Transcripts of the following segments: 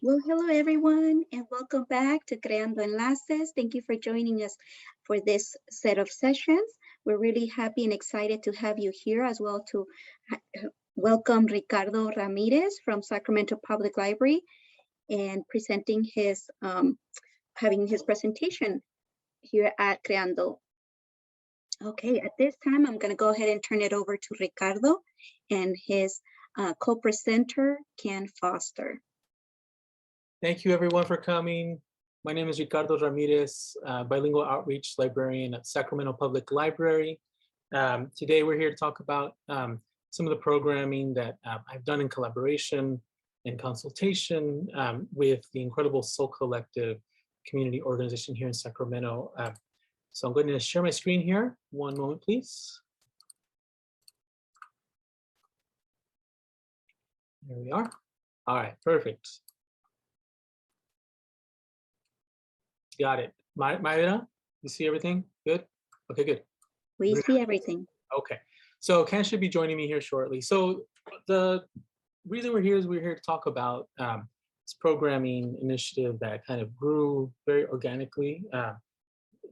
Well, hello everyone, and welcome back to Creando Enlaces. Thank you for joining us for this set of sessions. We're really happy and excited to have you here as well to welcome Ricardo Ramírez from Sacramento Public Library and presenting his, having his presentation here at Creando. Okay, at this time, I'm gonna go ahead and turn it over to Ricardo and his co-presenter, Ken Foster. Thank you everyone for coming. My name is Ricardo Ramírez, Bilingual Outreach Librarian at Sacramento Public Library. Today we're here to talk about some of the programming that I've done in collaboration and consultation with the incredible Soul Collective community organization here in Sacramento. So I'm going to share my screen here. One moment, please. There we are. All right, perfect. Got it. Mayra, you see everything? Good? Okay, good. We see everything. Okay. So Ken should be joining me here shortly. So the reason we're here is we're here to talk about this programming initiative that kind of grew very organically,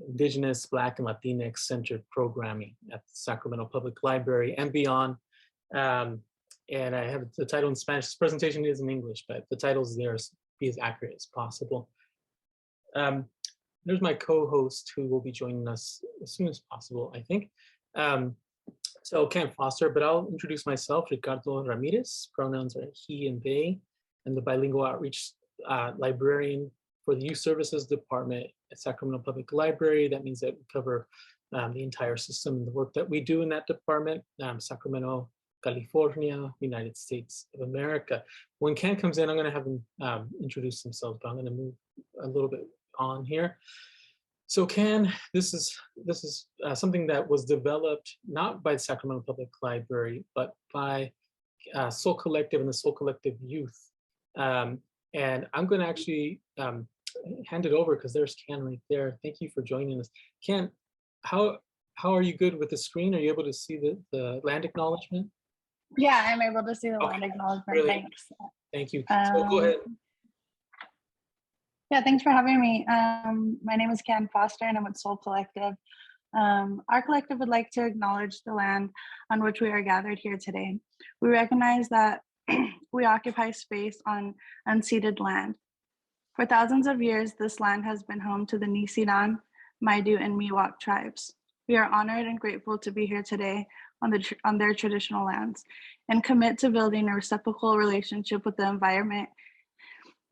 Indigenous, Black, and Latinx centered programming at the Sacramento Public Library and beyond. And I have the title in Spanish. This presentation is in English, but the title is there to be as accurate as possible. There's my co-host who will be joining us as soon as possible, I think. So Ken Foster, but I'll introduce myself, Ricardo Ramírez. Pronouns are he and they, and the Bilingual Outreach Librarian for the Youth Services Department at Sacramento Public Library. That means that we cover the entire system and the work that we do in that department, Sacramento, California, United States of America. When Ken comes in, I'm going to have him introduce himself, but I'm going to move a little bit on here. So Ken, this is something that was developed not by the Sacramento Public Library, but by Soul Collective and the Soul Collective youth. And I'm going to actually hand it over because there's Ken right there. Thank you for joining us. Ken, how are you good with the screen? Are you able to see the land acknowledgement? Yeah, I'm able to see the land acknowledgement. Brilliant. Thanks. Thank you. So go ahead. Yeah, thanks for having me. My name is Ken Foster and I'm with Soul Collective. Our collective would like to acknowledge the land on which we are gathered here today. We recognize that we occupy space on unceded land. For thousands of years, this land has been home to the Nisidan, Maidu, and Miwok tribes. We are honored and grateful to be here today on their traditional lands and commit to building a reciprocal relationship with the environment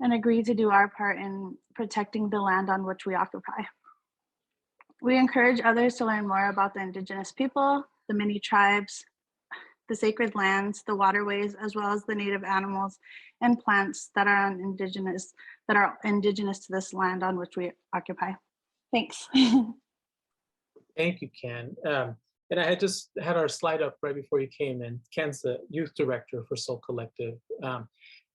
and agree to do our part in protecting the land on which we occupy. We encourage others to learn more about the Indigenous people, the many tribes, the sacred lands, the waterways, as well as the native animals and plants that are indigenous to this land on which we occupy. Thanks. Thank you, Ken. And I had just had our slide up right before you came in. Ken's the youth director for Soul Collective.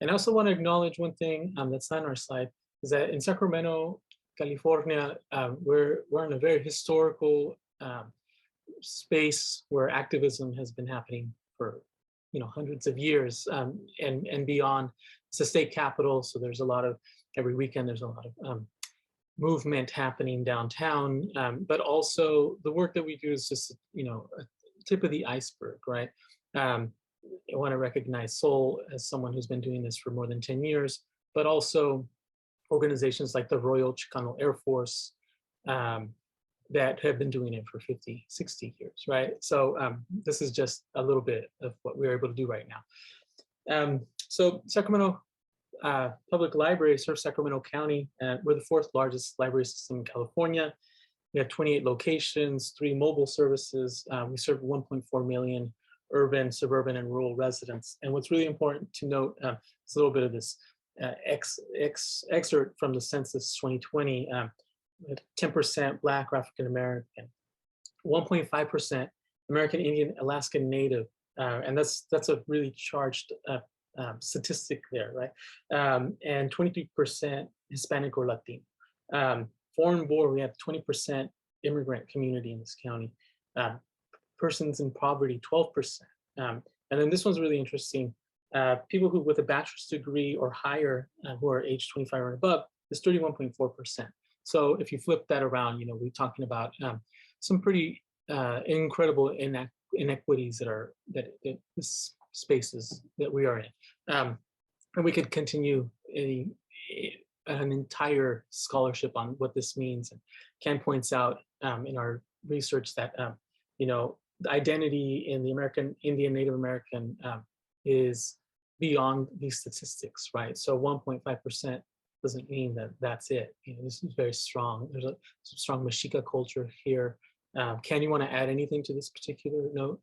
And I also want to acknowledge one thing that's not on our slide, is that in Sacramento, California, we're in a very historical space where activism has been happening for hundreds of years and beyond. It's a state capital, so there's a lot of, every weekend there's a lot of movement happening downtown, but also the work that we do is just a tip of the iceberg, right? I want to recognize Soul as someone who's been doing this for more than 10 years, but also organizations like the Royal Chicano Air Force that have been doing it for 50, 60 years, right? So this is just a little bit of what we're able to do right now. So Sacramento Public Library serves Sacramento County. We're the 4th largest library system in California. We have 28 locations, 3 mobile services. We serve 1.4 million urban, suburban, and rural residents. And what's really important to note is a little bit of this excerpt from the census 2020. 10% Black or African American, 1.5% American Indian, Alaskan Native, and that's a really charged statistic there, right? And 23% Hispanic or Latino. Foreign born, we have 20% immigrant community in this county. Persons in poverty, 12%. And then this one's really interesting. People who with a bachelor's degree or higher who are age 25 or above is 31.4%. So if you flip that around, we're talking about some pretty incredible inequities that this spaces that we are in. And we could continue an entire scholarship on what this means. And Ken points out in our research that, the identity in the Indian Native American is beyond these statistics, right? So 1.5% doesn't mean that that's it. This is very strong. There's a strong Mexica culture here. Ken, you want to add anything to this particular note?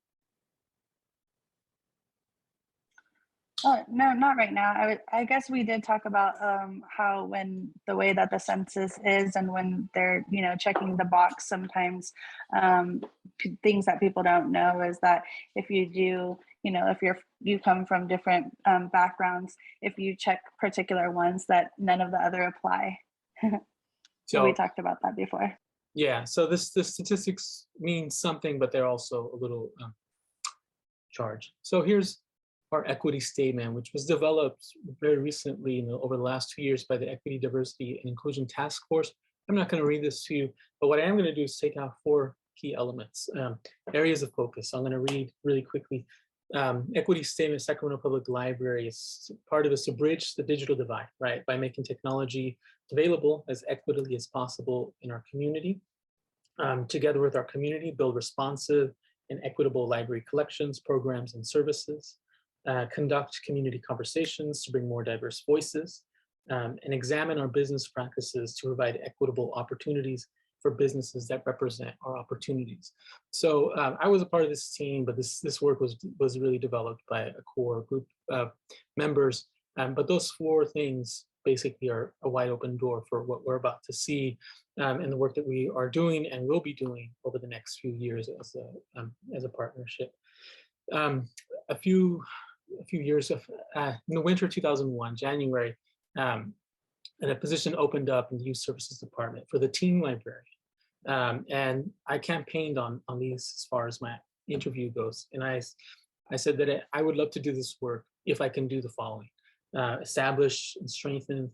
Oh, no, not right now. I guess we did talk about how when the way that the census is and when they're, checking the box sometimes, things that people don't know is that if you do, if you come from different backgrounds, if you check particular ones that none of the other apply. So we talked about that before. Yeah, so the statistics mean something, but they're also a little charged. So here's our equity statement, which was developed very recently, over the last 2 years by the Equity, Diversity, and Inclusion Task Force. I'm not going to read this to you, but what I am going to do is take out 4 key elements, areas of focus. I'm going to read really quickly. Equity statement, Sacramento Public Library, is part of this to bridge the digital divide, right? By making technology available as equitably as possible in our community. Together with our community, build responsive and equitable library collections, programs, and services. Conduct community conversations to bring more diverse voices, and examine our business practices to provide equitable opportunities for businesses that represent our opportunities. So I was a part of this team, but this work was really developed by a core group of members. But those 4 things basically are a wide open door for what we're about to see and the work that we are doing and will be doing over the next few years as a partnership. A few years of, in the winter 2001, January, and a position opened up in the Youth Services Department for the teen librarian. And I campaigned on these as far as my interview goes. And I said that I would love to do this work if I can do the following: establish and strengthen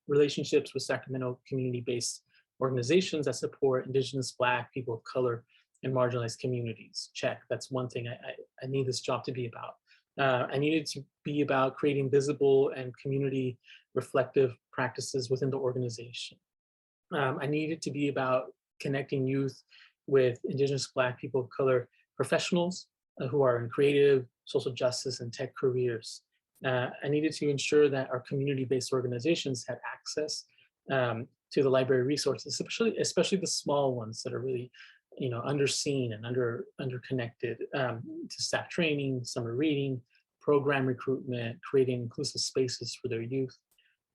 relationships with Sacramento community-based organizations that support Indigenous, Black, people of color, and marginalized communities. Check, that's one thing I need this job to be about. I needed to be about creating visible and community reflective practices within the organization. I needed to be about connecting youth with Indigenous, Black, people of color professionals who are in creative, social justice, and tech careers. I needed to ensure that our community-based organizations had access to the library resources, especially the small ones that are really underseen and underconnected, to staff training, summer reading, program recruitment, creating inclusive spaces for their youth.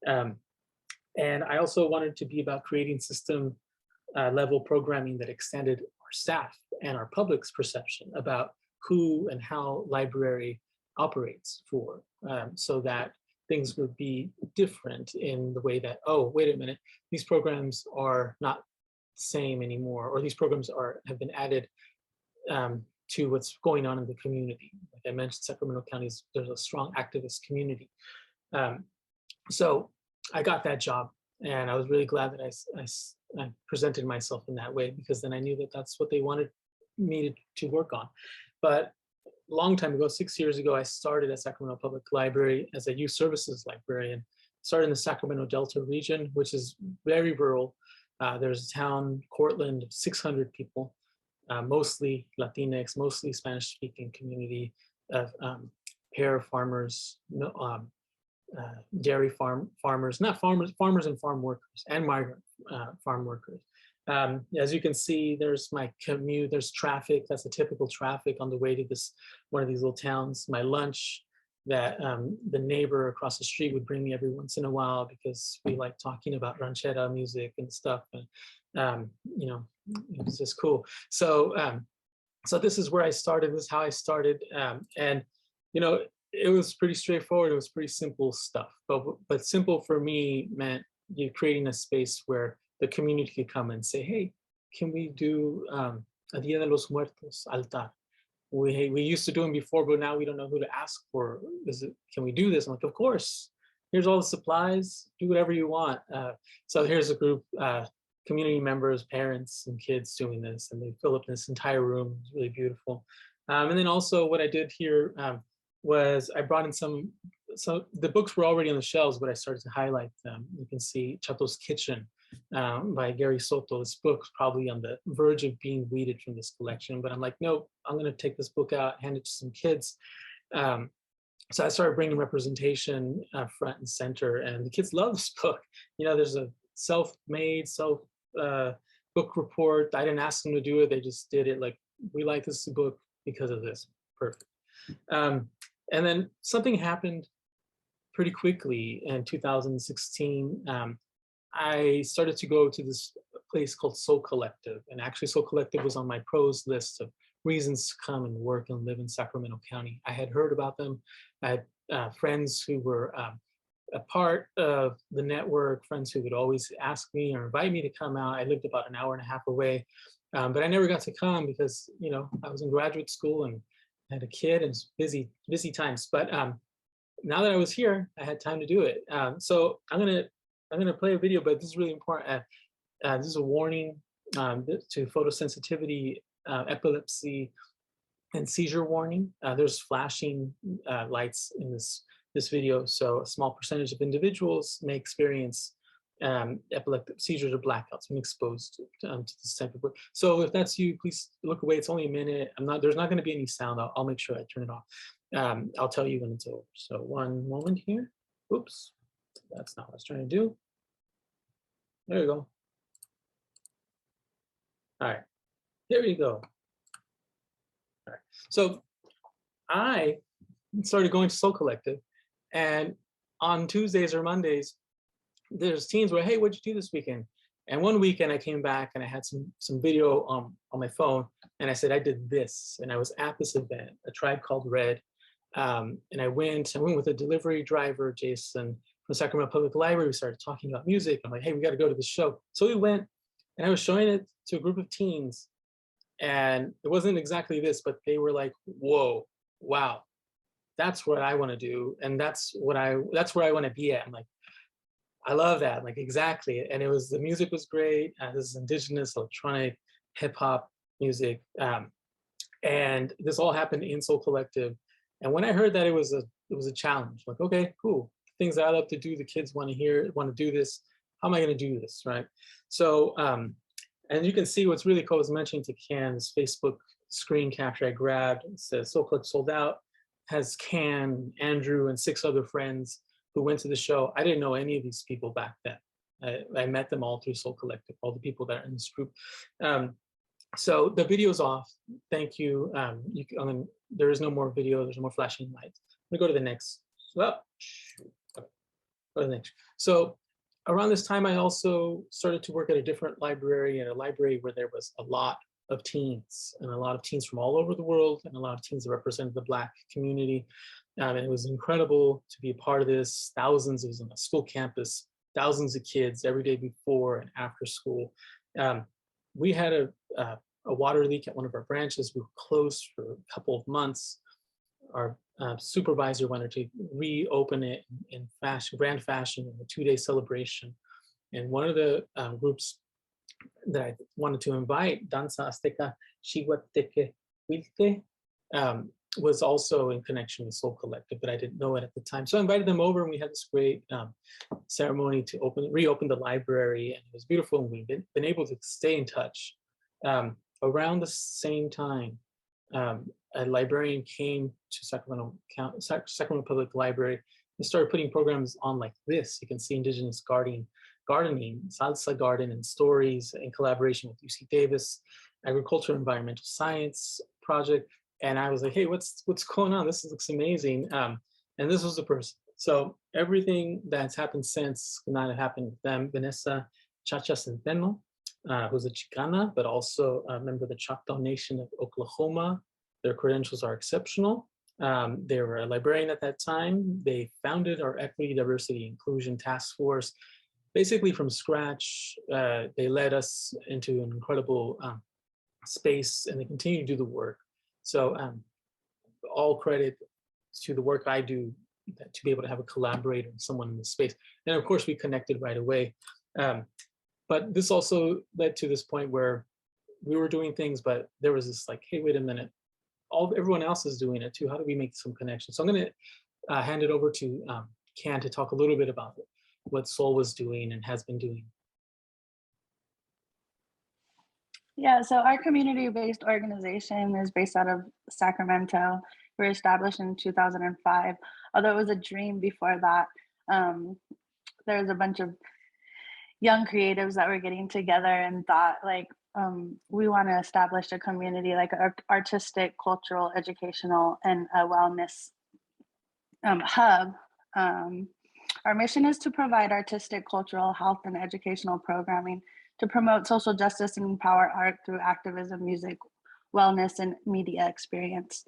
And I also wanted to be about creating system level programming that extended our staff and our public's perception about who and how library operates for, so that things would be different in the way that, oh, wait a minute, these programs are not same anymore, or these programs have been added to what's going on in the community. Like I mentioned, Sacramento County, there's a strong activist community. So I got that job, and I was really glad that I presented myself in that way, because then I knew that that's what they wanted me to work on. But a long time ago, 6 years ago, I started at Sacramento Public Library as a youth services librarian. Started in the Sacramento Delta region, which is very rural. There's a town, Cortland, 600 people, mostly Latinx, mostly Spanish-speaking community of pear farmers, dairy farmers, not farmers, farmers and farm workers, and migrant farm workers. As you can see, there's my commute, there's traffic, that's the typical traffic on the way to one of these little towns. My lunch that the neighbor across the street would bring me every once in a while, because we like talking about ranchera music and stuff. And, it was just cool. So, so this is where I started, this is how I started. And, it was pretty straightforward. It was pretty simple stuff, but simple for me meant you creating a space where the community could come and say, hey, can we do a Dia de los Muertos altar? we used to do them before, but now we don't know who to ask for. Can we do this? I'm like, of course. Here's all the supplies. Do whatever you want. So here's a group, community members, parents, and kids doing this, and they fill up this entire room. It's really beautiful. And then also what I did here was I brought in some. So the books were already on the shelves, but I started to highlight them. You can see Chato's Kitchen by Gary Soto. This book's probably on the verge of being weeded from this collection, but I'm like, nope, I'm going to take this book out, hand it to some kids. So I started bringing representation front and center, and the kids love this book. You know, there's a self-made book report. I didn't ask them to do it; they just did it. Like, we like this book because of this. Perfect. And then something happened pretty quickly in 2016. I started to go to this place called Soul Collective, and actually Soul Collective was on my pros list of reasons to come and work and live in Sacramento County. I had heard about them. I had friends who were a part of the network, friends who would always ask me or invite me to come out. I lived about an hour and a half away, but I never got to come because, you know, I was in graduate school and had a kid and busy times. But now that I was here, I had time to do it. So I'm gonna play a video, but this is really important. This is a warning to photosensitivity, epilepsy, and seizure warning. There's flashing lights in this video, so a small percentage of individuals may experience epileptic seizures or blackouts when exposed to this type of work. So if that's you, please look away. It's only a minute. There's not going to be any sound. I'll make sure I turn it off. I'll tell you when it's over. So one moment here. Oops, that's not what I was trying to do. There you go. All right, there you go. All right, so I started going to Soul Collective, and on Tuesdays or Mondays, there's teens where, hey, what'd you do this weekend? And one weekend I came back and I had some video on my phone, and I said, I did this, and I was at this event, A Tribe Called Red, and I went with a delivery driver, Jason, from Sacramento Public Library. We started talking about music. I'm like, hey, we got to go to the show. So we went, and I was showing it to a group of teens, and it wasn't exactly this, but they were like, whoa, wow, that's what I want to do, and that's where I want to be at. I'm like, I love that, like, exactly. And the music was great. This is indigenous electronic hip hop music, and this all happened in Soul Collective. And when I heard that it was a challenge, like, okay, cool, things that I love to do, the kids want to do this. How am I going to do this, right? So, and you can see what's really cool. I was mentioning to Can, this Facebook screen capture I grabbed. It says Soul Collective sold out. Has Can, Andrew, and 6 other friends who went to the show. I didn't know any of these people back then. I met them all through Soul Collective, all the people that are in this group. So the video's off. Thank you. There is no more video. There's no more flashing lights. Let me go to the next. Go to the next. So around this time, I also started to work at a different library, at a library where there was a lot of teens, and a lot of teens from all over the world, and a lot of teens that represented the Black community. And it was incredible to be a part of this. Thousands, it was on a school campus, thousands of kids every day before and after school. We had a water leak at one of our branches. We were closed for a couple of months. Our supervisor wanted to reopen it in grand fashion in a 2-day celebration. And one of the groups that I wanted to invite, Danza Azteca Xihuateque Huilte, was also in connection with Soul Collective, but I didn't know it at the time. So I invited them over, and we had this great ceremony to reopen the library, and it was beautiful, and we've been able to stay in touch. Around the same time, a librarian came to Sacramento Public Library and started putting programs on like this. You can see Indigenous gardening, salsa garden, and stories in collaboration with UC Davis, agriculture, environmental science project. And I was like, hey, what's going on? This looks amazing. And this was the person. So everything that's happened since could not have happened with them. Vanessa Chacha Centeno, who's a Chicana, but also a member of the Choctaw Nation of Oklahoma. Their credentials are exceptional. They were a librarian at that time. They founded our Equity, Diversity, Inclusion Task Force, basically from scratch. They led us into an incredible space, and they continue to do the work. So all credit to the work I do to be able to have a collaborator and someone in the space. And of course, we connected right away. But this also led to this point where we were doing things, but there was this like, hey, wait a minute, everyone else is doing it too. How do we make some connections? So I'm going to hand it over to Can to talk a little bit about what Soul was doing and has been doing. Yeah, so our community-based organization is based out of Sacramento. We were established in 2005. Although it was a dream before that, there was a bunch of young creatives that were getting together and thought like, we want to establish a community, like artistic, cultural, educational, and a wellness hub. Our mission is to provide artistic, cultural, health, and educational programming to promote social justice and empower art through activism, music, wellness, and media experience.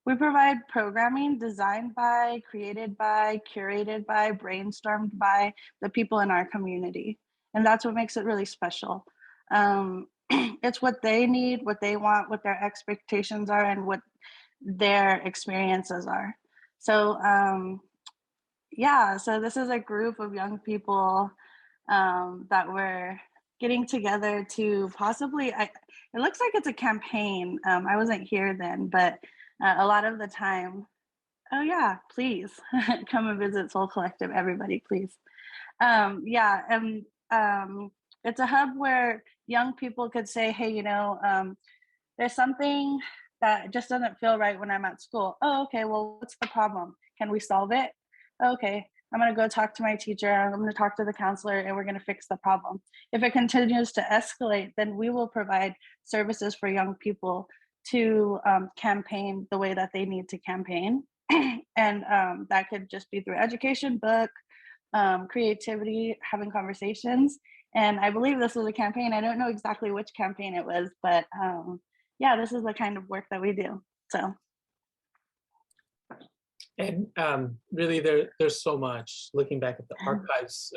We provide programming designed by, created by, curated by, brainstormed by the people in our community. And that's what makes it really special. It's what they need, what they want, what their expectations are, and what their experiences are. So yeah, so this is a group of young people that we're getting together to possibly, it looks like it's a campaign. I wasn't here then, but a lot of the time, oh yeah, please come and visit Soul Collective, everybody, please. Yeah, and it's a hub where young people could say, hey, you know, there's something that just doesn't feel right when I'm at school. Oh, okay, well, what's the problem? Can we solve it? Okay, I'm gonna go talk to my teacher, I'm gonna talk to the counselor, and we're gonna fix the problem. If it continues to escalate, then we will provide services for young people to campaign the way that they need to campaign. And that could just be through education, book, creativity, having conversations. And I believe this was a campaign. I don't know exactly which campaign it was, but yeah, this is the kind of work that we do. So. And really, there's so much. Looking back at the archives,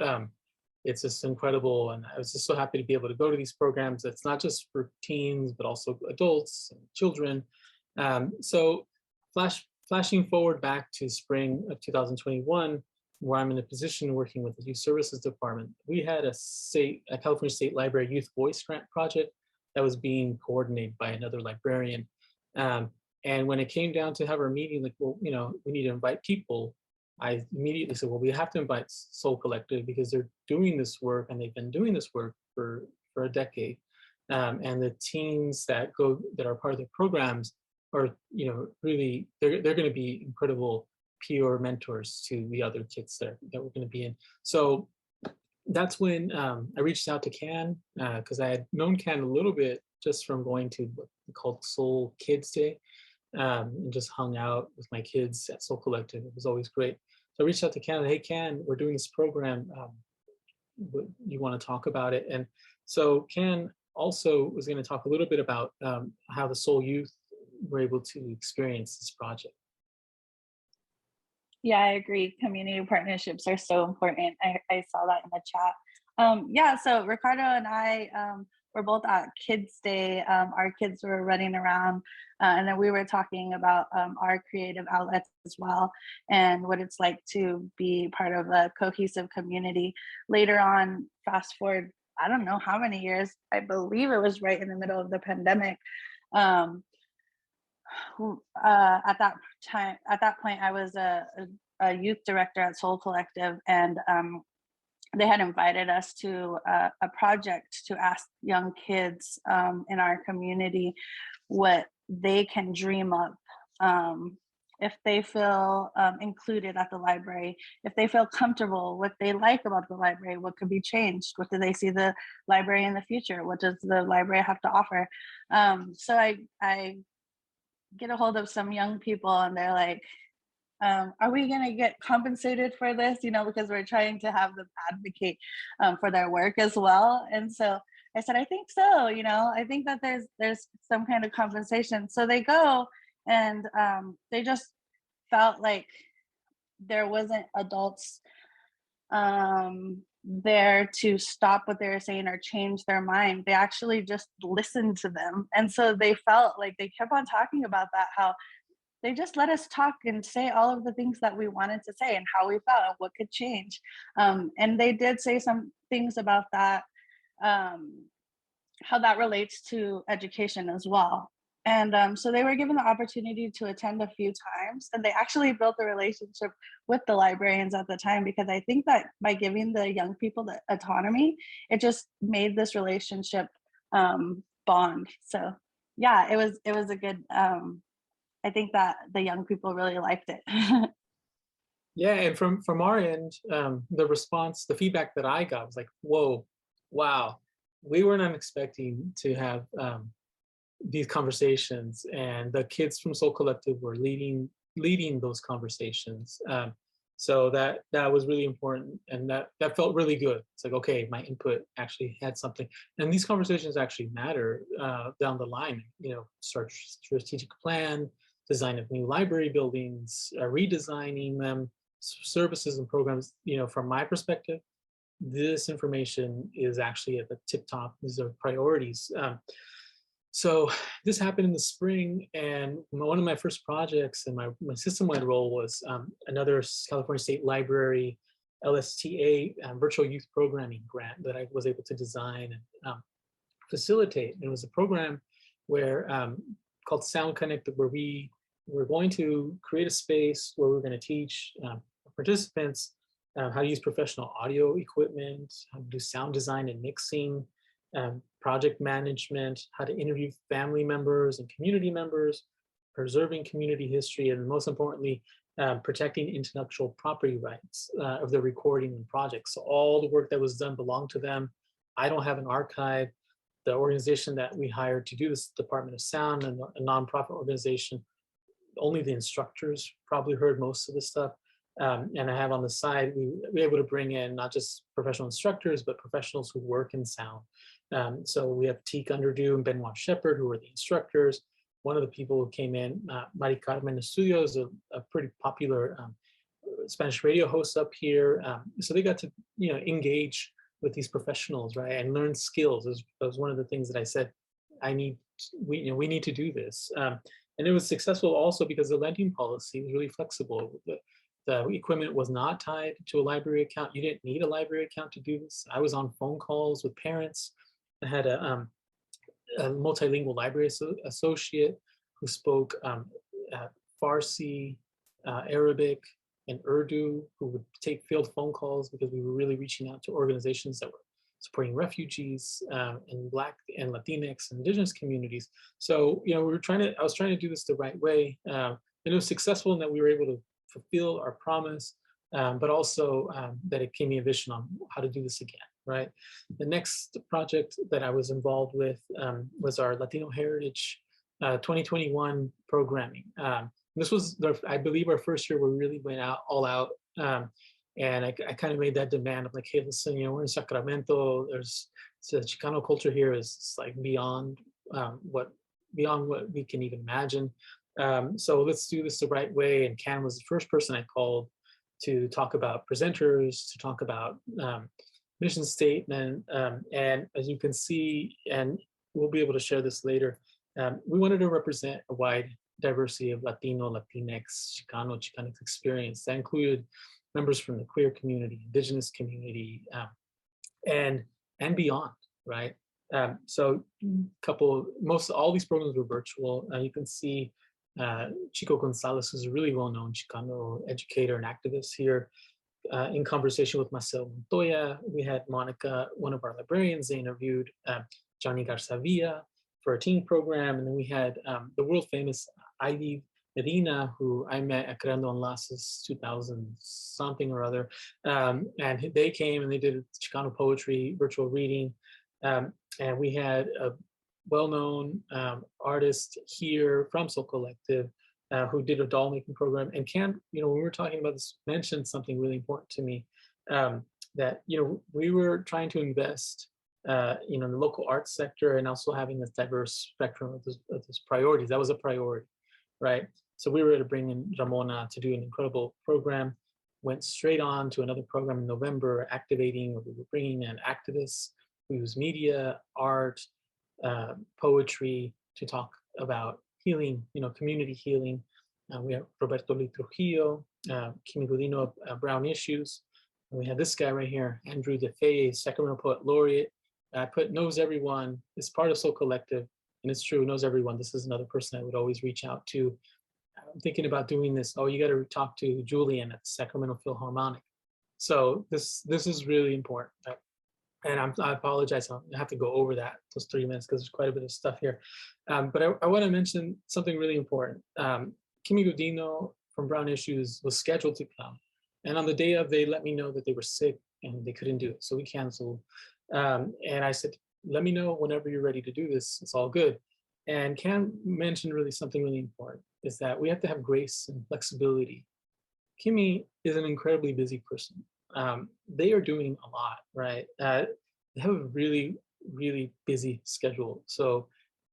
it's just incredible. And I was just so happy to be able to go to these programs. It's not just for teens, but also adults and children. So flashing forward back to spring of 2021, where I'm in a position working with the Youth Services Department, we had a California State Library Youth Voice Grant project that was being coordinated by another librarian. And when it came down to have our meeting, like, well, you know, we need to invite people, I immediately said, well, we have to invite Soul Collective because they're doing this work and they've been doing this work for a decade. And the teens that are part of the programs are, you know, really, they're going to be incredible peer mentors to the other kids that we're going to be in. So that's when I reached out to Can, because I had known Can a little bit just from going to what we called Soul Kids Day, and just hung out with my kids at Soul Collective. It was always great. So I reached out to Can, hey Can, we're doing this program. You want to talk about it? And so Can also was going to talk a little bit about how the Soul Youth were able to experience this project. Yeah, I agree. Community partnerships are so important. I saw that in the chat. Yeah, so Ricardo and I were both at Kids Day. Our kids were running around, and then we were talking about our creative outlets as well, and what it's like to be part of a cohesive community. Later on, fast forward, I don't know how many years, I believe it was right in the middle of the pandemic. At that point, I was a youth director at Soul Collective, and they had invited us to a project to ask young kids in our community what they can dream up if they feel included at the library, if they feel comfortable, what they like about the library, what could be changed, what do they see the library in the future, what does the library have to offer. So I get a hold of some young people and they're like, are we going to get compensated for this? You know, because we're trying to have them advocate for their work as well. And so I said, I think so. You know, I think that there's some kind of compensation. So they go and they just felt like there wasn't adults there to stop what they were saying or change their mind. They actually just listened to them. And so they felt like they kept on talking about that, how they just let us talk and say all of the things that we wanted to say and how we felt and what could change. And they did say some things about that, how that relates to education as well. And so they were given the opportunity to attend a few times, and they actually built a relationship with the librarians at the time, because I think that by giving the young people the autonomy, it just made this relationship bond. So yeah, it was a good, I think that the young people really liked it. Yeah, and from our end, the response, the feedback that I got was like, whoa, wow, we were not expecting to have these conversations, and the kids from Soul Collective were leading those conversations. So that was really important, and that felt really good. It's like, okay, my input actually had something, and these conversations actually matter down the line. You know, start strategic plan, design of new library buildings, redesigning them, services and programs. You know, from my perspective, this information is actually at the tip top. These are priorities. So this happened in the spring, and one of my first projects and my system-wide role was another California State Library LSTA virtual youth programming grant that I was able to design and facilitate. It was a program where called Sound Connected, where we were going to create a space where we're going to teach participants how to use professional audio equipment, how to do sound design and mixing, project management, how to interview family members and community members, preserving community history, and most importantly, protecting intellectual property rights of the recording and projects. So all the work that was done belonged to them. I don't have an archive. The organization that we hired to do this, Department of Sound, and a nonprofit organization, only the instructors probably heard most of the stuff. And I have on the side, we were able to bring in not just professional instructors, but professionals who work in sound. So we have Teak Underdew and Benoit Shepard, who are the instructors. One of the people who came in, Ricardo M, is a pretty popular Spanish radio host up here. So they got to, you know, engage with these professionals, right, and learn skills. That was one of the things that I said, we need to do this. And it was successful also because the lending policy was really flexible. The equipment was not tied to a library account. You didn't need a library account to do this. I was on phone calls with parents. I had a multilingual library associate who spoke Farsi, Arabic, and Urdu, who would take field phone calls because we were really reaching out to organizations that were supporting refugees and Black and Latinx and Indigenous communities. So, you know, I was trying to do this the right way. And it was successful in that we were able to fulfill our promise, but also that it gave me a vision on how to do this again, right? The next project that I was involved with was our Latino Heritage 2021 programming. This was, I believe, our first year where we really went all out. And I kind of made that demand of like, hey, listen, you know, we're in Sacramento. There's the Chicano culture here is like beyond what we can even imagine. So let's do this the right way. And Cam was the first person I called to talk about presenters, to talk about mission statement. And as you can see, and we'll be able to share this later, we wanted to represent a wide diversity of Latino, Latinx, Chicano, Chicanic experience. That included members from the queer community, Indigenous community, and beyond, right? So all these programs were virtual. You can see Chico Gonzalez, who's a really well-known Chicano educator and activist here, in conversation with Marcel Montoya. We had Monica, one of our librarians, they interviewed Johnny Garzavia for a teen program. And then we had the world famous Ivy Medina, who I met at Creando Enlaces 2000 something or other. And they came and they did Chicano poetry, virtual reading. And we had a well-known artist here from Soul Collective who did a doll making program. And Cam, you know, when we were talking about this, mentioned something really important to me, that, you know, we were trying to invest, you know, in the local arts sector and also having this diverse spectrum of this priorities. That was a priority, right? So we were able to bring in Ramona to do an incredible program. went straight on to another program in November, activating, where we were bringing in activists who use media, art, poetry to talk about healing, community healing. We have Roberto Trujillo, Kimi Godino of Brown Issues. And we have this guy right here, Andrew DeFay, Sacramento Poet Laureate. Knows everyone, is part of Soul Collective, and it's true, knows everyone. This is another person I would always reach out to. I'm thinking about doing this. Oh, you got to talk to Julian at Sacramento Philharmonic. So this is really important. And I apologize, I have to go over those 3 minutes because there's quite a bit of stuff here. But I want to mention something really important. Kimi Godino from Brown Issues was scheduled to come. And on the day of, they let me know that they were sick and they couldn't do it. So we canceled. And I said, let me know whenever you're ready to do this. It's all good. And Cam mentioned really something really important, is that we have to have grace and flexibility. Kimi is an incredibly busy person. They are doing a lot, right? They have a really, really busy schedule. So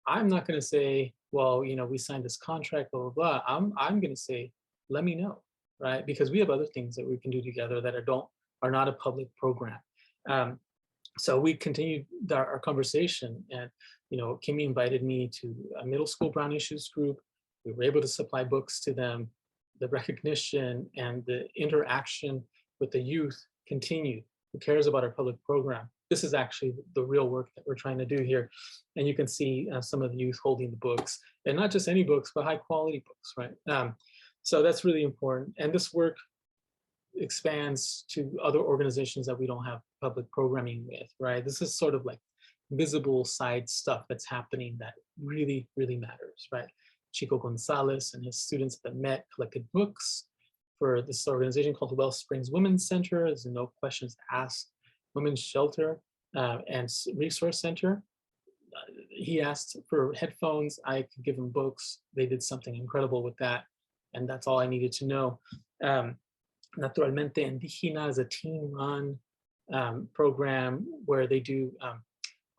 I'm not going to say, well, we signed this contract, blah, blah, blah. I'm going to say, let me know, right? Because we have other things that we can do together that are not a public program. So we continued our conversation, and Kimi invited me to a middle school Brown Issues group. We were able to supply books to them. The recognition and the interaction with the youth continued. Who cares about our public program? This is actually the real work that we're trying to do here. And you can see some of the youth holding the books, and not just any books, but high quality books, right? So that's really important. And this work expands to other organizations that we don't have public programming with, right? This is sort of like visible side stuff that's happening that really, really matters, right? Chico Gonzalez and his students at the Met collected books for this organization called the Wellsprings Women's Center. There's No Questions Asked Women's Shelter and Resource Center. He asked for headphones. I could give him books. They did something incredible with that. And that's all I needed to know. Naturalmente Indígena is a teen-run program where they do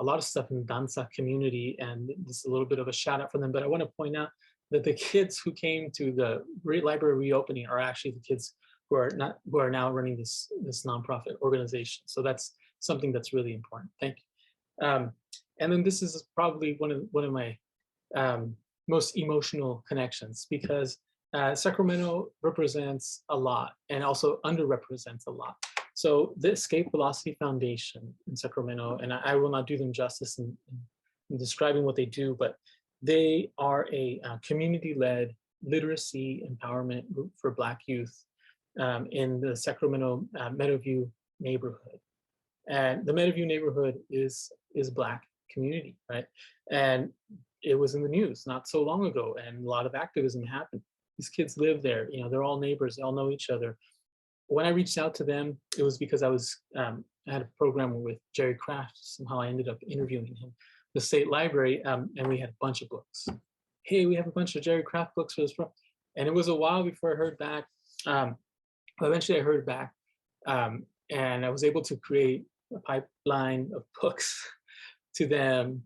a lot of stuff in the danza community, and this is a little bit of a shout out for them. But I want to point out that the kids who came to the library reopening are actually the kids who are now running this nonprofit organization. So that's something that's really important. Thank you. And then this is probably one of my most emotional connections, because Sacramento represents a lot and also underrepresents a lot. So the Escape Velocity Foundation in Sacramento, and I will not do them justice in describing what they do, but they are a community-led literacy empowerment group for Black youth in the Sacramento Meadowview neighborhood. And the Meadowview neighborhood is Black community, right? And it was in the news not so long ago, and a lot of activism happened. These kids live there, they're all neighbors, they all know each other. When I reached out to them, it was because I had a program with Jerry Kraft. Somehow I ended up interviewing him, the state library, and we had a bunch of books. Hey, we have a bunch of Jerry Kraft books for this program. And it was a while before I heard back. Eventually I heard back, and I was able to create a pipeline of books to them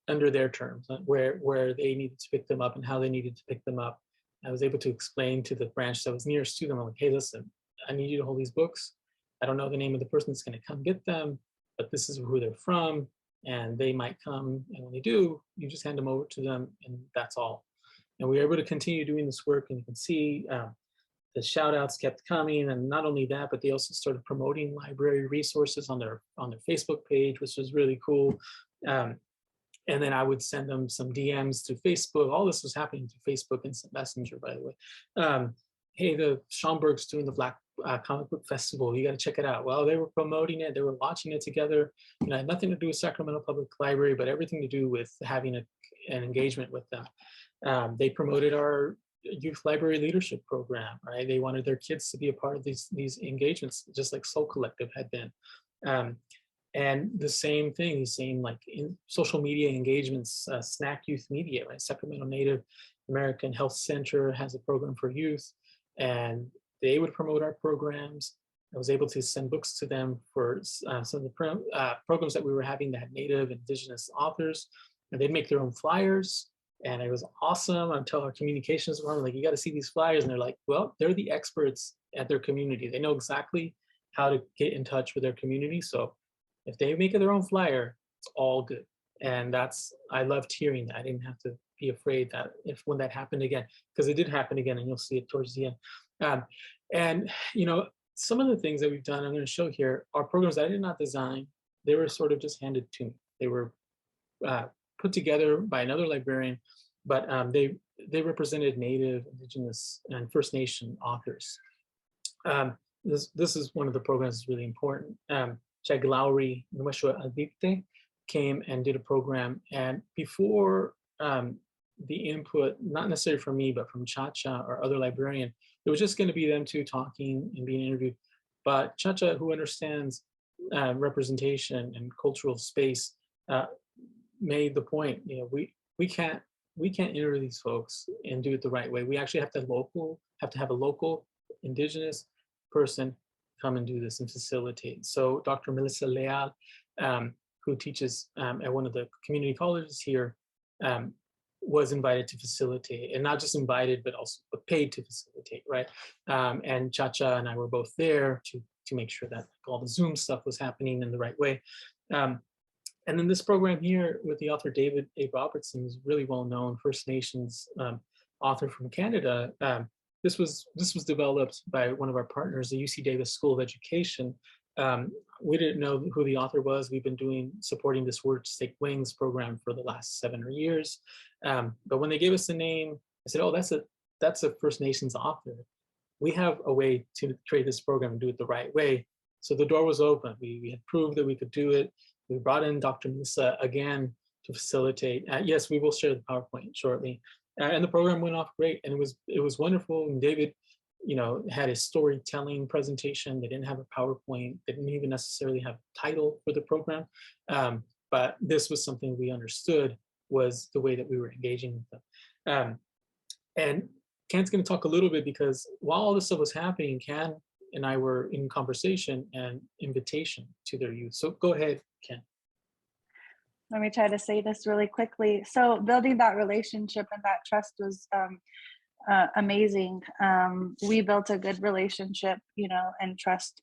under their terms, where they needed to pick them up and how they needed to pick them up. I was able to explain to the branch that was nearest to them, I'm like, hey, listen, I need you to hold these books. I don't know the name of the person that's going to come get them, but this is who they're from, and they might come. And when they do, you just hand them over to them, and that's all. And we were able to continue doing this work, and you can see the shout outs kept coming. And not only that, but they also started promoting library resources on their Facebook page, which was really cool. And then I would send them some DMs through Facebook. All this was happening through Facebook Instant Messenger, by the way. Hey, the Schomburg's doing the Black Comic Book Festival. You got to check it out. Well, they were promoting it. They were watching it together. It had nothing to do with Sacramento Public Library, but everything to do with having an engagement with them. They promoted our youth library leadership program, right? They wanted their kids to be a part of these engagements, just like Soul Collective had been. And the same thing, the same like in social media engagements, Snack Youth Media, right? Sacramento Native American Health Center has a program for youth, and they would promote our programs. I was able to send books to them for some of the programs that we were having that had Native, Indigenous authors, and they'd make their own flyers. And it was awesome until our communications department, like, you got to see these flyers. And they're like, well, they're the experts at their community. They know exactly how to get in touch with their community. So if they make it their own flyer, it's all good. And I loved hearing that. I didn't have to be afraid that when that happened again, because it did happen again, and you'll see it towards the end. And some of the things that we've done, I'm going to show here, are programs that I did not design. They were sort of just handed to me. They were put together by another librarian, but they represented Native, Indigenous, and First Nation authors. This is one of the programs that's really important. Chad Glowry, Nuestra Adicte, came and did a program. And before the input, not necessarily from me, but from Chacha or other librarian, it was just going to be them two talking and being interviewed. But Chacha, who understands representation and cultural space, made the point, we can't interview these folks and do it the right way. We actually have to have a local Indigenous person come and do this and facilitate. So Dr. Melissa Leal, who teaches at one of the community colleges here, was invited to facilitate, and not just invited, but also paid to facilitate, right? And Chacha and I were both there to make sure that all the Zoom stuff was happening in the right way. And then this program here with the author David A. Robertson is really well known, First Nations author from Canada. This was developed by one of our partners, the UC Davis School of Education. We didn't know who the author was. We've been supporting this Words Take Wings program for the last 7 years. But when they gave us the name, I said, oh, that's a First Nations author. We have a way to create this program and do it the right way. So the door was open. We had proved that we could do it. We brought in Dr. Melissa again to facilitate. Yes, we will share the PowerPoint shortly. And the program went off great, and it was wonderful. And David, had a storytelling presentation. They didn't have a PowerPoint. They didn't even necessarily have a title for the program. But this was something we understood was the way that we were engaging with them. And Ken's going to talk a little bit, because while all this stuff was happening, Ken and I were in conversation and invitation to their youth. So go ahead, Ken. Let me try to say this really quickly. So building that relationship and that trust was amazing. We built a good relationship, and trust,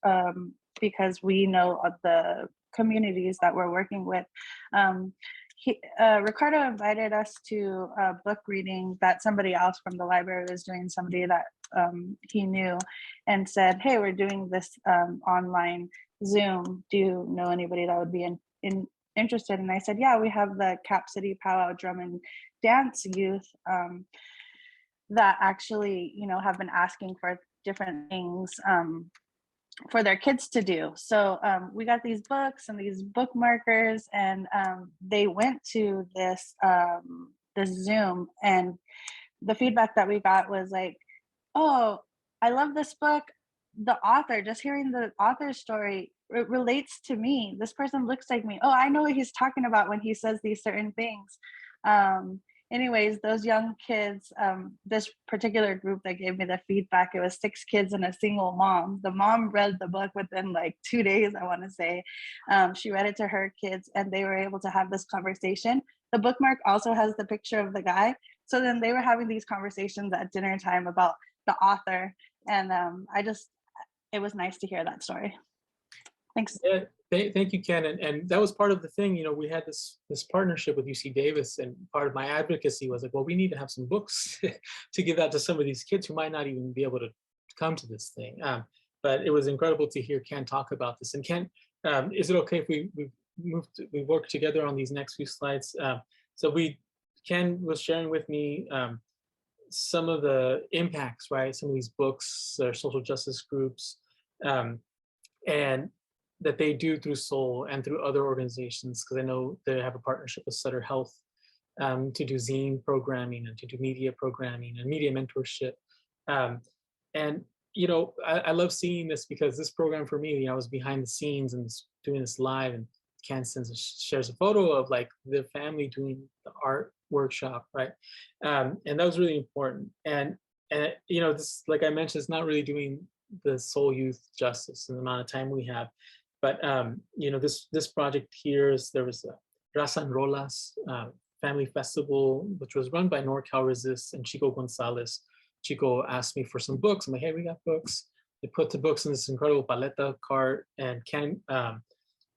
because we know of the communities that we're working with. Ricardo invited us to a book reading that somebody else from the library was doing, somebody that he knew, and said, hey, we're doing this online Zoom. Do you know anybody that would be interested? And I said, yeah, we have the Cap City Powwow Drum and Dance youth that actually, have been asking for different things for their kids to do. So we got these books and these bookmarkers, and they went to this Zoom, and the feedback that we got was like, oh, I love this book. The author, just hearing the author's story, it relates to me. This person looks like me. Oh, I know what he's talking about when he says these certain things. Anyways, those young kids, this particular group that gave me the feedback, it was 6 kids and a single mom. The mom read the book within like 2 days, I want to say. She read it to her kids, and they were able to have this conversation. The bookmark also has the picture of the guy. So then they were having these conversations at dinner time about the author. And it was nice to hear that story. Thanks. Yeah, thank you, Ken. And that was part of the thing. We had this partnership with UC Davis, and part of my advocacy was like, well, we need to have some books to give out to some of these kids who might not even be able to come to this thing. But it was incredible to hear Ken talk about this. And Ken, is it okay if we work together on these next few slides? Ken was sharing with me some of the impacts, right? Some of these books, their social justice groups, and that they do through Soul and through other organizations, because I know they have a partnership with Sutter Health to do zine programming and to do media programming and media mentorship. And I love seeing this, because this program for me, I was behind the scenes and doing this live, and Ken shares a photo of like the family doing the art workshop, right? And that was really important. And this, like I mentioned, it's not really doing the Soul Youth justice in the amount of time we have. But this project here there was a Raza and Rolas family festival, which was run by NorCal Resist and Chico Gonzalez. Chico asked me for some books. I'm like, hey, we got books. They put the books in this incredible paleta cart, and Ken,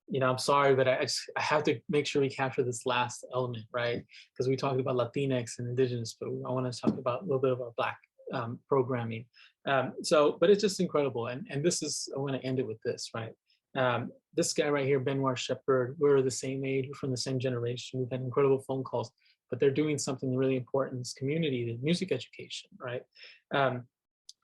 you know, I'm sorry, but I have to make sure we capture this last element, right? Because we talked about Latinx and Indigenous, but I want to talk about a little bit of our Black programming. But it's just incredible. And this is, I want to end it with this, right? This guy right here, Benoit Shepherd, we're the same age, we're from the same generation. We've had incredible phone calls, but they're doing something really important in this community, the music education, right?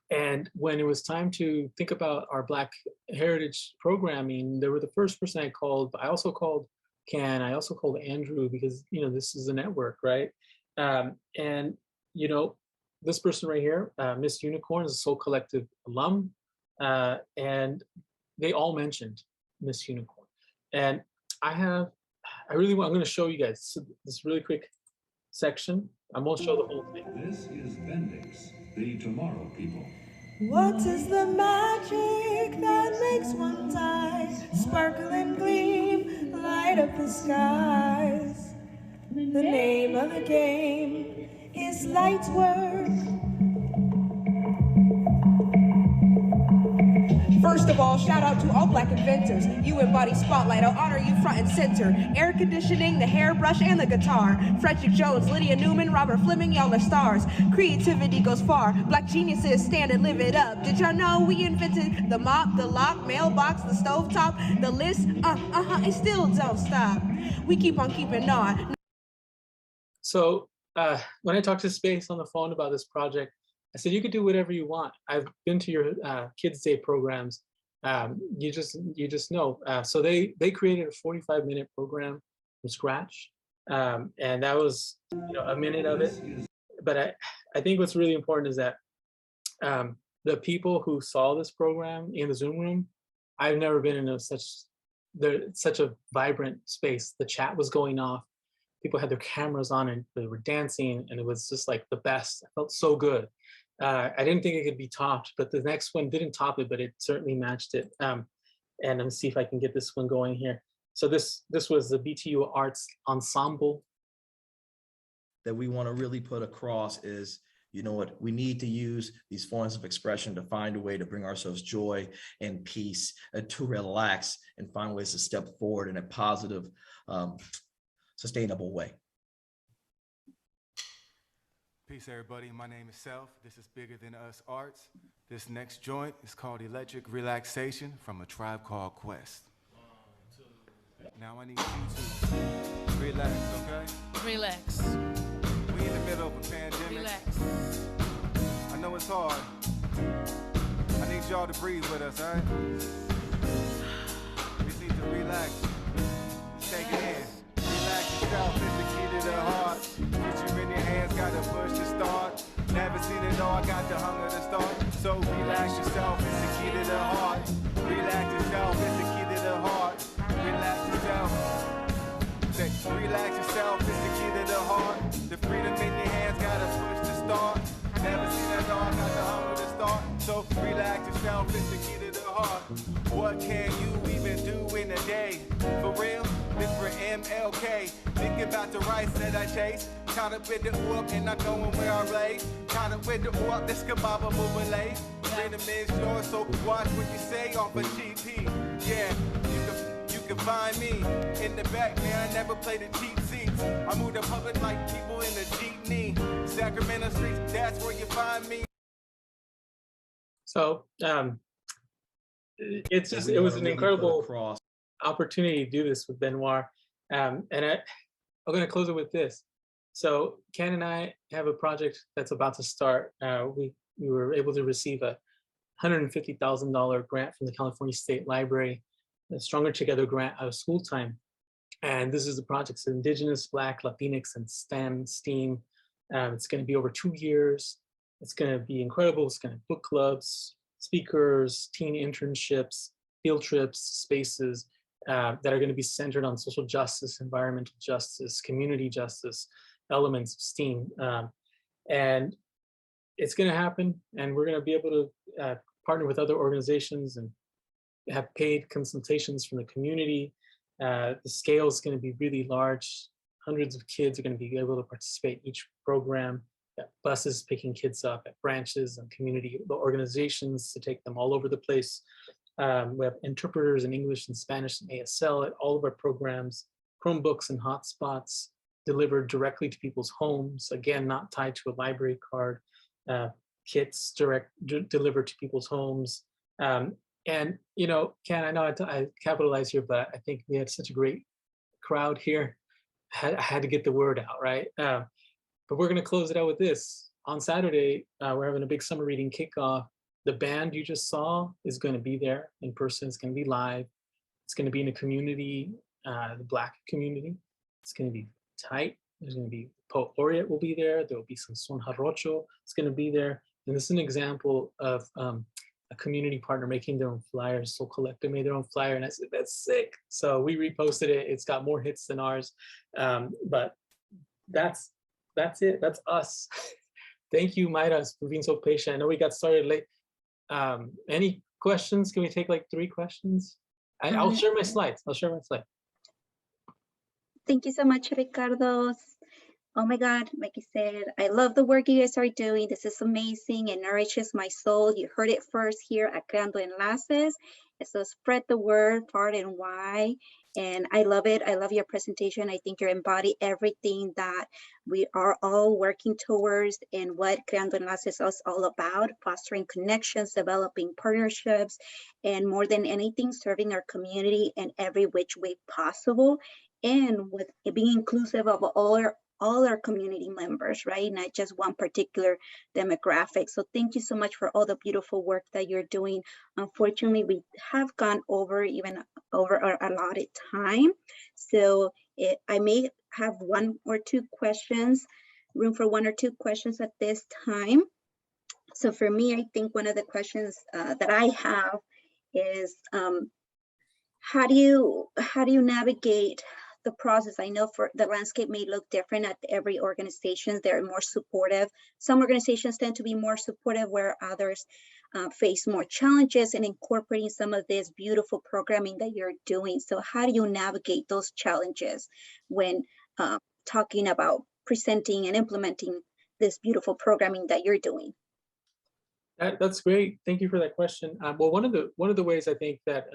And when it was time to think about our Black heritage programming, they were the first person I called. I also called Ken, I also called Andrew, because, you know, this is a network, right? And, you know, this person right here, Miss Unicorn, is a Soul Collective alum, and they all mentioned Miss Unicorn. And I'm going to show you guys this really quick section. I won't show the whole thing. This is Bendix, the Tomorrow People. What is the magic that makes one's eyes sparkle and gleam, light up the skies? The name of the game is light's work. First of all, shout out to all Black inventors. You embody spotlight, I'll honor you front and center. Air conditioning, the hairbrush, and the guitar. Frederick Jones, Lydia Newman, Robert Fleming, y'all are stars. Creativity goes far. Black geniuses stand and live it up. Did y'all know we invented the mop, the lock, mailbox, the stovetop, the list? It still don't stop. We keep on keeping on. So when I talked to Space on the phone about this project, I said, you could do whatever you want. I've been to your Kids Day programs. You just know. So they created a 45-minute program from scratch. And that was, you know, a minute of it. But I think what's really important is that the people who saw this program in the Zoom room, I've never been in such a vibrant space. The chat was going off. People had their cameras on and they were dancing, and it was just like the best. I felt so good. I didn't think it could be topped, but the next one didn't top it, but it certainly matched it. And let me see if I can get this one going here. So this was the BTU Arts Ensemble. That we want to really put across is, you know what, we need to use these forms of expression to find a way to bring ourselves joy and peace, and to relax and find ways to step forward in a positive, sustainable way. Peace, everybody. My name is Self. This is Bigger Than Us Arts. This next joint is called Electric Relaxation from a Tribe Called Quest. Now I need you to relax, okay? Relax. We in the middle of a pandemic. Relax. I know it's hard. I need y'all to breathe with us, all right? We need to relax. Take it in. Relax yourself, it's the key to the heart. Get you in your hands, gotta push to start. Never seen it all, got the hunger to start. So relax yourself, it's the key to the heart. Relax yourself, it's the key to the heart. Relax yourself. Say, relax yourself, it's the key to the heart. The freedom in your hands, gotta push to start. Never seen it all, got the hunger to start. So relax yourself, it's the key to the heart. What can you even do in a day? For real? This for MLK. Think about the rice that I chase. Caught up with the oop and not going where I lay. Caught up with the oop, this kebaba moving late. Freedom is yours, so watch what you say off a GP. Yeah, you can find me in the back, man. I never play the cheap seats. I move the public like people in the jeepney. Sacramento streets, that's where you find me. So it was an incredible opportunity to do this with Benoit. And I'm going to close it with this. So Ken and I have a project that's about to start. We were able to receive a $150,000 grant from the California State Library, a Stronger Together grant out of school time. And this is the project. It's Indigenous, Black, Latinx, and STEAM. It's going to be over 2 years. It's going to be incredible. It's going to have book clubs, speakers, teen internships, field trips, spaces that are going to be centered on social justice, environmental justice, community justice, elements of STEAM. And it's going to happen. And we're going to be able to partner with other organizations and have paid consultations from the community. The scale is going to be really large. Hundreds of kids are going to be able to participate in each program. got buses picking kids up at branches and community organizations to take them all over the place. We have interpreters in English and Spanish and ASL at all of our programs, Chromebooks and hotspots delivered directly to people's homes, again, not tied to a library card, kits delivered to people's homes. And, you know, Ken, I know I capitalize here, but I think we had such a great crowd here. I had to get the word out, right? But we're gonna close it out with this. On Saturday, we're having a big summer reading kickoff. The band you just saw is gonna be there in person. It's gonna be live. It's gonna be in a community, the Black community. It's gonna be tight. There's gonna be Poet Laureate will be there. There will be some Son Jarocho. It's gonna be there. And this is an example of a community partner making their own flyers. Soul Collective made their own flyer, and I said, that's sick. So we reposted it. It's got more hits than ours. But that's it. That's us. Thank you, Mayra, for being so patient. I know we got started late. Any questions? Can we take like 3 questions? I'll share my slides. Thank you so much, Ricardo. Oh my God, like I said, I love the work you guys are doing. This is amazing. It nourishes my soul. You heard it first here at Creando Enlaces. So spread the word far and wide. And I love it. I love your presentation. I think you embody everything that we are all working towards and what Creando Enlaces is all about, fostering connections, developing partnerships, and more than anything, serving our community in every which way possible. And with being inclusive of all our community members, right? Not just one particular demographic. So thank you so much for all the beautiful work that you're doing. Unfortunately, we have gone over our allotted time. So I may have 1 or 2 questions, room for 1 or 2 questions at this time. So for me, I think one of the questions that I have is, how do you navigate the process? I know for the landscape may look different at every organization. They're more supportive. Some organizations tend to be more supportive, where others face more challenges in incorporating some of this beautiful programming that you're doing. So how do you navigate those challenges when talking about presenting and implementing this beautiful programming that you're doing? That's great. Thank you for that question. Well, one of the ways I think that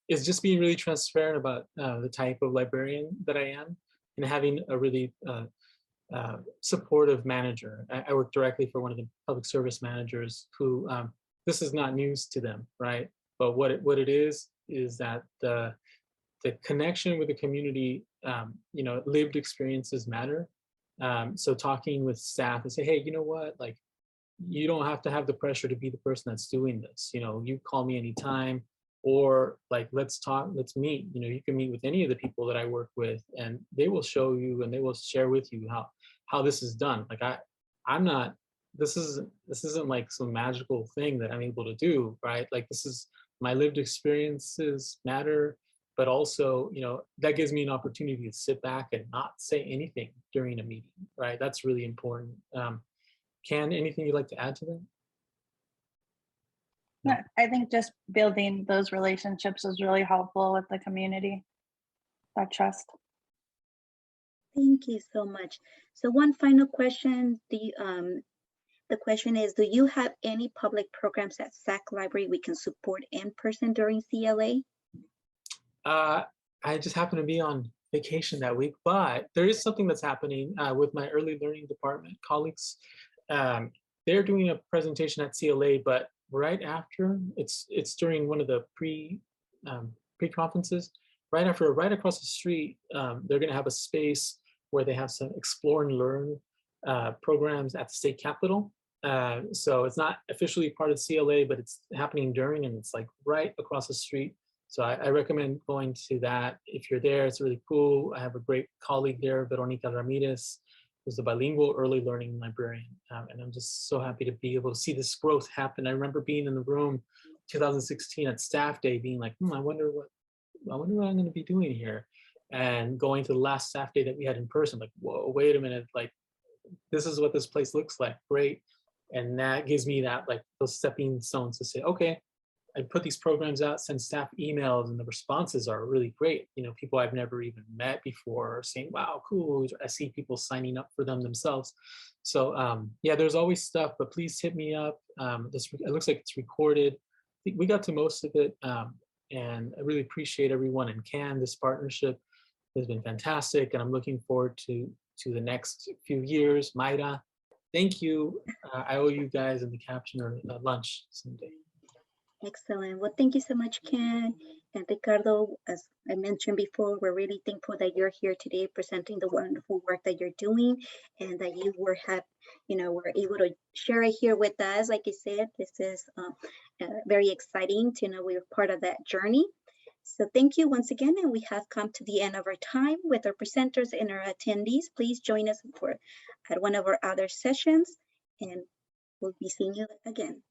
is just being really transparent about the type of librarian that I am, and having a really supportive manager. I work directly for one of the public service managers who, this is not news to them, right? But what it is that the connection with the community, you know, lived experiences matter. So talking with staff and say, hey, you know what, like, you don't have to have the pressure to be the person that's doing this. You know, you call me anytime, or like, let's talk, let's meet. You know, you can meet with any of the people that I work with, and they will show you and they will share with you how this is done. Like I'm not, this isn't like some magical thing that I'm able to do, right? Like, this is my lived experiences matter, but also, you know, that gives me an opportunity to sit back and not say anything during a meeting, right? That's really important. Ken, anything you'd like to add to that? No, I think just building those relationships is really helpful with the community, that trust. Thank you so much. So one final question. The question is, do you have any public programs at Sac Library we can support in person during CLA? I just happen to be on vacation that week, but there is something that's happening with my early learning department colleagues. They're doing a presentation at CLA, but right after, it's during one of the pre-conferences, right after, right across the street, they're gonna have a space where they have some explore and learn programs at the state capitol. So it's not officially part of CLA, but it's happening during, and it's like right across the street. So I recommend going to that. If you're there, it's really cool. I have a great colleague there, Veronica Ramírez, who's the bilingual early learning librarian. And I'm just so happy to be able to see this growth happen. I remember being in the room 2016 at staff day, being like, I wonder what I'm gonna be doing here. And going to the last staff day that we had in person, like, whoa, wait a minute, like, this is what this place looks like, great. And that gives me that, like, those stepping stones to say, okay, put these programs out, send staff emails, and the responses are really great. You know, people I've never even met before are saying, wow, cool. I see people signing up for them themselves. So yeah, there's always stuff, but please hit me up. It looks like it's recorded. I think we got to most of it. And I really appreciate everyone in CAN. This partnership has been fantastic, and I'm looking forward to the next few years. Mayra, thank you. I owe you guys in the captioner lunch someday. Excellent. Well, thank you so much, Ken. And Ricardo, as I mentioned before, we're really thankful that you're here today presenting the wonderful work that you're doing, and that you were able to share it here with us. Like I said, this is very exciting to know we're part of that journey. So thank you once again, and we have come to the end of our time with our presenters and our attendees. Please join us at one of our other sessions, and we'll be seeing you again.